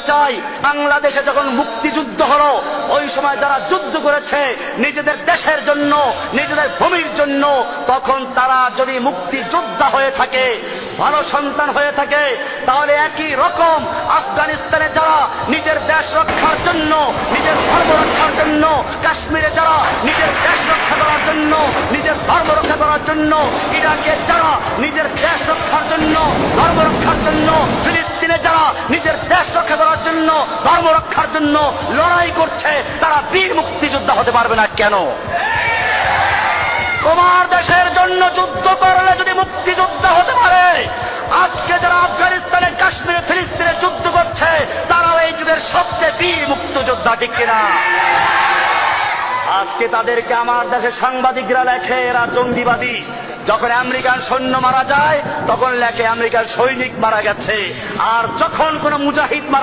চাই, বাংলাদেশে যখন মুক্তিযুদ্ধ হলো ওই সময় যারা যুদ্ধ করেছে নিজেদের দেশের জন্য, নিজেদের ভূমির জন্য, তখন তারা যদি মুক্তিযোদ্ধা হয়ে থাকে, ভালো সন্তান হয়ে থাকে, তাহলে একই রকম আফগানিস্তানে যারা নিজের দেশ রক্ষার জন্য, নিজের ধর্ম রক্ষার জন্য, কাশ্মীরে যারা নিজের দেশ রক্ষা করার জন্য, নিজের ধর্ম রক্ষা করার জন্য, ইরাকে যারা নিজের দেশ রক্ষার জন্য, ধর্ম রক্ষার জন্য, ফিলিস্তিনে যারা নিজের দেশ রক্ষা করার জন্য, ধর্ম রক্ষার জন্য লড়াই করছে, তারা বীর মুক্তিযোদ্ধা হতে পারবে না কেন? তোমার দেশের জন্য যুদ্ধ করলে যদি মুক্তিযোদ্ধা হতে পারে, আজকে যারা আফগানিস্তানে, কাশ্মীরে, ফিলিস্তিনে যুদ্ধ করছে তারাও এই যুগের সবচেয়ে বীর মুক্তিযোদ্ধা, ঠিক কিনা? আজকে তাদেরকে আমার দেশের সাংবাদিকরা লেখে এরা জঙ্গিবাদী। যখন আমেরিকান সৈন্য মারা যায় তখন লেখে আমেরিকান সৈনিক মারা গেছে, আর যখন কোন মুজাহিদ